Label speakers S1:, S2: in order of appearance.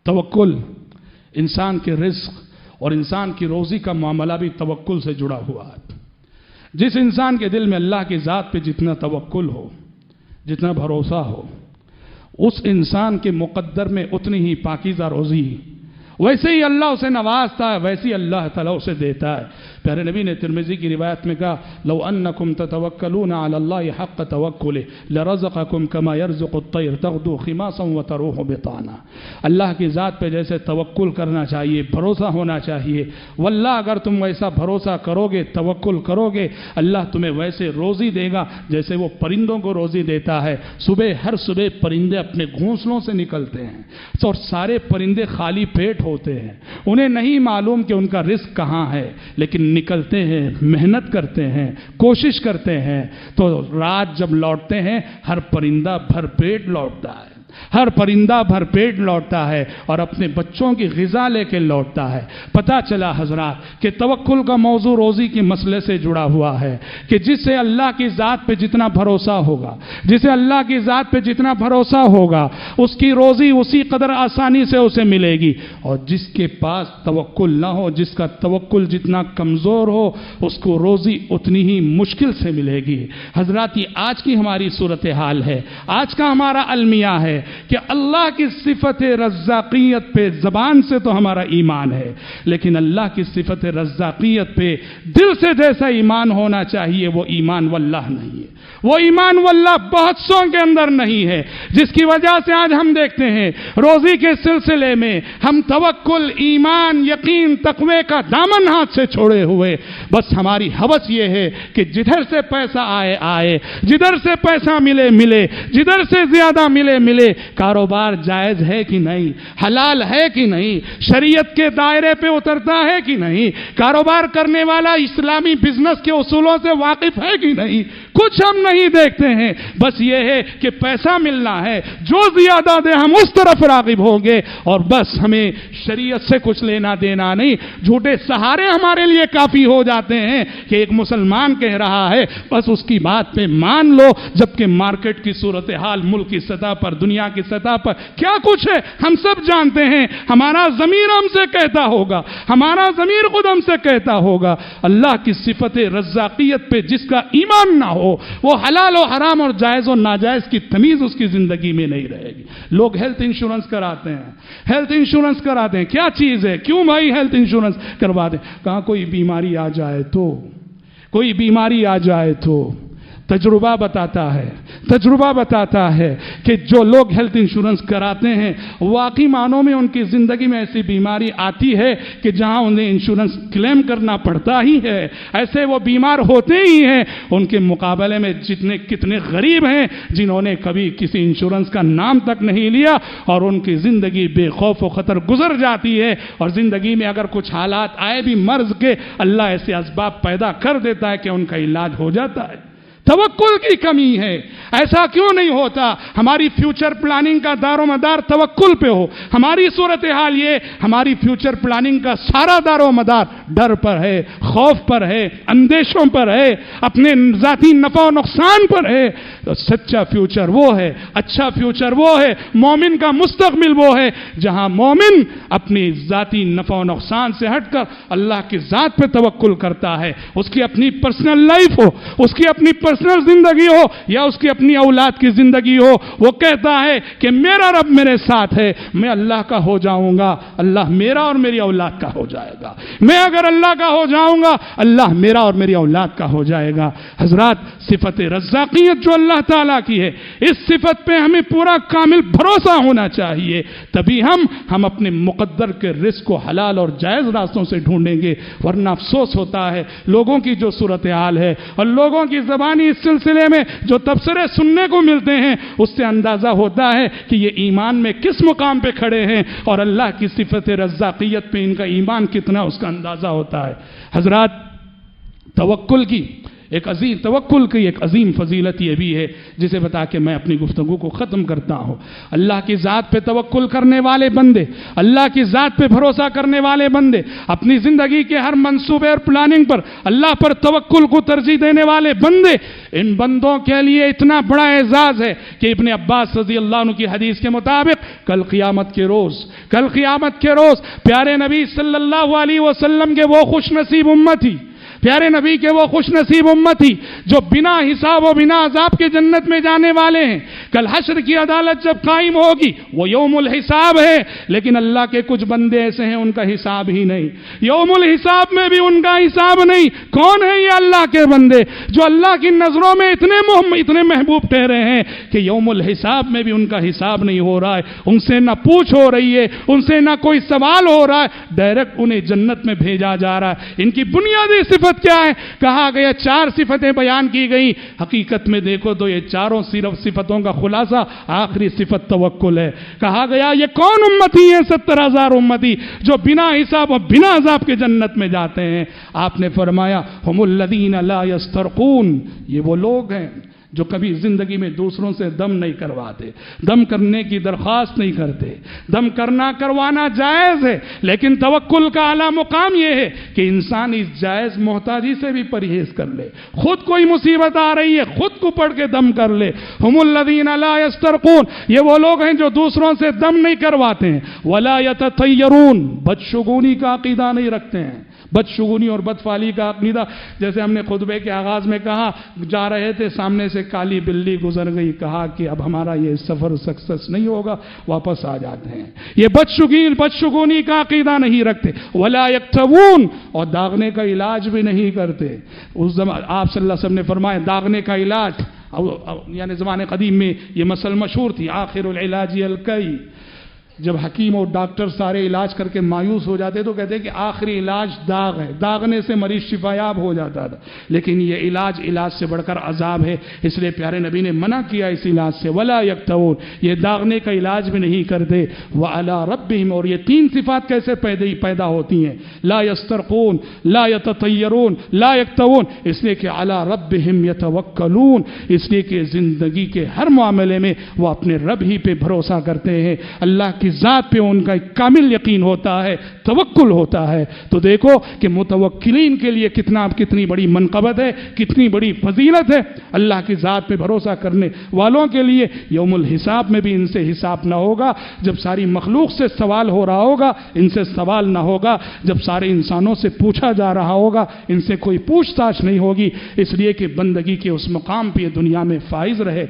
S1: तवक्कुल, इंसान के रिज़्क़ और इंसान की रोज़ी का मामला भी तवक्कुल से जुड़ा हुआ है। जिस इंसान के दिल में अल्लाह की ज़ात पे जितना तवक्कुल हो, जितना भरोसा हो, उस इंसान के मुक़द्दर में उतनी ही पाकीज़ा रोज़ी, वैसे ही अल्लाह उसे नवाजता है, वैसे ही अल्लाह ताला उसे देता है। प्यारे नबी ने तिरमिज़ी की रिवायत में कहा, लौ अन्नकुम ततवक्कलूना अला अल्लाहि हक़्क़ तवक्कुलिहि लरज़क़कुम कमा यरज़ुक़ु अत-तैर तग़दू ख़िमासन व तरूहु बिताना। अल्लाह की ज़ात पे जैसे तवक्कुल करना चाहिए, भरोसा होना चाहिए, वल्लाह अगर तुम वैसा भरोसा करोगे, तवक्कुल करोगे, अल्लाह तुम्हें वैसे रोज़ी देगा जैसे वो परिंदों को रोज़ी देता है। हर सुबह परिंदे अपने घोंसलों से निकलते हैं और सारे परिंदे खाली पेट होते हैं, उन्हें नहीं मालूम कि उनका रिज़्क़ कहाँ है, लेकिन निकलते हैं, मेहनत करते हैं, कोशिश करते हैं, तो रात जब लौटते हैं हर परिंदा भरपेट लौटता है, हर परिंदा भरपेट लौटता है और अपने बच्चों की ग़िज़ा लेके लौटता है। पता चला हज़रात कि तवक्कुल का मौजू रोज़ी के मसले से जुड़ा हुआ है कि जिससे अल्लाह की ज़ात पे जितना भरोसा होगा, जिसे अल्लाह की ज़ात पे जितना भरोसा होगा, उसकी रोज़ी उसी कदर आसानी से उसे मिलेगी, और जिसके पास तवक्कुल ना हो, जिसका तवक्कुल जितना कमज़ोर हो, उसको रोज़ी उतनी ही मुश्किल से मिलेगी। हज़रात, ये आज की हमारी सूरत हाल है, आज का हमारा अलमिया है कि अल्लाह की सिफत रज़्ज़ाक़ियत पे ज़बान से तो हमारा ईमान है, लेकिन अल्लाह की सिफत रज़्ज़ाक़ियत पे दिल से जैसा ईमान होना चाहिए वो ईमान वल्लाह नहीं है, वो ईमान वल्लाह बहुत सौ के अंदर नहीं है, जिसकी वजह से आज हम देखते हैं रोज़ी के सिलसिले में हम तवक्कुल, ईमान, यकीन, तक़वे का दामन हाथ से छोड़े हुए बस हमारी हवस ये है कि जिधर से पैसा आए आए, जिधर से पैसा मिले मिले, जिधर से ज़्यादा मिले मिले। कारोबार जायज़ है कि नहीं, हलाल है कि नहीं, शरीयत के दायरे पे उतरता है कि नहीं, कारोबार करने वाला इस्लामी बिजनेस के उसूलों से वाकिफ है कि नहीं, कुछ हम नहीं देखते हैं। बस ये है कि पैसा मिलना है, जो ज़्यादा दे हम उस तरफ राग़िब होंगे, और बस हमें शरीयत से कुछ लेना देना नहीं। झूठे सहारे हमारे लिए काफ़ी हो जाते हैं कि एक मुसलमान कह रहा है, बस उसकी बात पे मान लो, जबकि मार्केट की सूरत हाल, मुल्क की सतह पर, दुनिया की सतह पर क्या कुछ है हम सब जानते हैं। हमारा ज़मीर हमसे कहता होगा, हमारा ज़मीर खुद हमसे कहता होगा, अल्लाह की सिफत रज़्ज़ाक़ियत पे जिसका ईमान ना हो, वो हलाल और हराम और जायज़ और नाजायज़ की तमीज़ उसकी ज़िंदगी में नहीं रहेगी। लोग हेल्थ इंश्योरेंस कराते हैं, हेल्थ इंश्योरेंस कराते हैं, क्या चीज़ है, क्यों भाई हेल्थ इंश्योरेंस करवाते हैं? कहाँ कोई बीमारी आ जाए तो, कोई बीमारी आ जाए तो तजुर्बा बताता है कि जो लोग हेल्थ इंश्योरेंस कराते हैं वाकई मानों में उनकी ज़िंदगी में ऐसी बीमारी आती है कि जहां उन्हें इंश्योरेंस क्लेम करना पड़ता ही है, ऐसे वो बीमार होते ही हैं। उनके मुकाबले में कितने गरीब हैं जिन्होंने कभी किसी इंश्योरेंस का नाम तक नहीं लिया, और उनकी ज़िंदगी बेखौफ व ख़तर गुजर जाती है, और ज़िंदगी में अगर कुछ हालात आए भी मर्ज़ के, अल्लाह ऐसे असबाब पैदा कर देता है कि उनका इलाज हो जाता है। तवक्कुल की कमी है। ऐसा क्यों नहीं होता? हमारी फ्यूचर प्लानिंग का दारोमदार तवक्कुल पे हो। हमारी सूरत हाल ये, हमारी फ्यूचर प्लानिंग का सारा दारोमदार डर पर है, खौफ पर है, अंदेशों पर है, अपने ज़ाती नफ़ा नुकसान पर है। तो सच्चा फ्यूचर वो है, अच्छा फ्यूचर वो है, मोमिन का मुस्तक़बिल वो है जहां मोमिन अपनी ज़ाती नफ़ा नुकसान से हटकर अल्लाह की ज़ात पे तवक्कुल करता है। उसकी अपनी पर्सनल लाइफ हो, उसकी अपनी पर्सनल जिंदगी हो या उसकी अपनी औलाद की जिंदगी हो, वो कहता है कि मेरा रब मेरे साथ है, मैं अल्लाह का हो जाऊंगा, अल्लाह मेरा और मेरी औलाद का हो जाएगा। मैं अगर अल्लाह का हो जाऊंगा, अल्लाह मेरा और मेरी औलाद का हो जाएगा। हजरात, सिफत रज़्ज़ाक़ियत जो अल्लाह ताला की है, इस सिफत पे हमें पूरा कामिल भरोसा होना चाहिए, तभी हम अपने मुक़द्दर के रिज़्क़ को हलाल और जायज़ रास्तों से ढूंढेंगे। वरना अफसोस होता है लोगों की जो सूरत हाल है और लोगों की ज़बानी इस सिलसिले में जो तबसरे सुनने को मिलते हैं, उससे अंदाज़ा होता है कि ये ईमान में किस मुकाम पे खड़े हैं और अल्लाह की सिफत रज़्ज़ाक़ियत पे इनका ईमान कितना, उसका अंदाज़ा होता है। हजरात, तवक्कुल की ایک عظیم توکل کی ایک عظیم فضیلت یہ بھی ہے جسے بتا کے میں اپنی گفتگو کو ختم کرتا ہوں۔ اللہ کی ذات پہ توکل کرنے والے بندے، اللہ کی ذات پہ بھروسہ کرنے والے بندے، اپنی زندگی کے ہر منصوبے اور پلاننگ پر اللہ پر توکل کو ترجیح دینے والے بندے، ان بندوں کے لیے اتنا بڑا اعزاز ہے کہ ابن عباس رضی اللہ عنہ کی حدیث کے مطابق کل قیامت کے روز پیارے نبی صلی اللہ علیہ وسلم کے وہ خوش نصیب امتی، پیارے نبی کے وہ خوش نصیب امتی جو بنا حساب و بنا عذاب کے جنت میں جانے والے ہیں، کل حشر کی عدالت جب قائم ہوگی وہ یوم الحساب ہے، لیکن اللہ کے کچھ بندے ایسے ہیں ان کا حساب ہی نہیں، یوم الحساب میں بھی ان کا حساب نہیں۔ کون ہے یہ اللہ کے بندے جو اللہ کی نظروں میں اتنے محبوب ٹھہرے ہیں کہ یوم الحساب میں بھی ان کا حساب نہیں ہو رہا ہے، ان سے نہ پوچھ ہو رہی ہے، ان سے نہ کوئی سوال ہو رہا ہے، ڈائریکٹ انہیں جنت میں بھیجا جا رہا ہے۔ ان کی بنیادی صفت کیا ہے؟ کہا گیا 4 صفتیں بیان کی گئی، حقیقت میں دیکھو تو یہ چاروں صرف صفتوں کا خلاصہ آخری صفت توکل ہے۔ کہا گیا یہ کون امتی ہیں؟ 70,000 امتی جو بنا حساب و بنا عذاب کے جنت میں جاتے ہیں۔ آپ نے فرمایا ہم الذین لا یسترقون، یہ وہ لوگ ہیں جو کبھی زندگی میں دوسروں سے دم نہیں کرواتے، دم کرنے کی درخواست نہیں کرتے۔ دم کروانا جائز ہے، لیکن توکل کا اعلیٰ مقام یہ ہے کہ انسان اس جائز محتاجی سے بھی پرہیز کر لے، خود کوئی مصیبت آ رہی ہے خود کو پڑھ کے دم کر لے۔ ہم الذین لا یسترقون، یہ وہ لوگ ہیں جو دوسروں سے دم نہیں کرواتے ہیں۔ ولا یتطیرون، بدشگونی کا عقیدہ نہیں رکھتے ہیں، بدشگونی اور بدفعلی کا عقیدہ، جیسے ہم نے خطبے کے آغاز میں کہا، جا رہے تھے سامنے سے کالی بلی گزر گئی، کہا کہ اب ہمارا یہ سفر سکسس نہیں ہوگا، واپس آ جاتے ہیں۔ یہ بدشگونی کا عقیدہ نہیں رکھتے۔ ولا یکتوون، اور داغنے کا علاج بھی نہیں کرتے۔ اس زمان آپ صلی اللہ علیہ وسلم نے فرمایا داغنے کا علاج، یعنی زمانے قدیم میں یہ مسئلہ مشہور تھی، آخر العلاج الکئی۔ جب حکیم اور ڈاکٹر سارے علاج کر کے مایوس ہو جاتے تو کہتے کہ آخری علاج داغ ہے، داغنے سے مریض شفایاب ہو جاتا تھا، لیکن یہ علاج سے بڑھ کر عذاب ہے، اس لیے پیارے نبی نے منع کیا اس علاج سے۔ ولا یکتوون، یہ داغنے کا علاج بھی نہیں کرتے۔ وعلی ربہم، اور یہ 3 صفات کیسے پیدا ہوتی ہیں؟ لا یسترقون، لا یتطیرون، لا یکتوون، اس لیے کہ علی ربہم یتوکلون، اس لیے کہ زندگی کے ہر معاملے میں وہ اپنے رب ہی پہ بھروسہ کرتے ہیں، اللہ کی ذات پہ ان کا ایک کامل یقین ہوتا ہے، توکل ہوتا ہے۔ تو دیکھو کہ متوکلین کے لیے کتنی بڑی منقبت ہے، کتنی بڑی فضیلت ہے۔ اللہ کی ذات پہ بھروسہ کرنے والوں کے لیے یوم الحساب میں بھی ان سے حساب نہ ہوگا، جب ساری مخلوق سے سوال ہو رہا ہوگا ان سے سوال نہ ہوگا، جب سارے انسانوں سے پوچھا جا رہا ہوگا ان سے کوئی پوچھ تاچھ نہیں ہوگی، اس لیے کہ بندگی کے اس مقام پہ یہ دنیا میں فائز رہے۔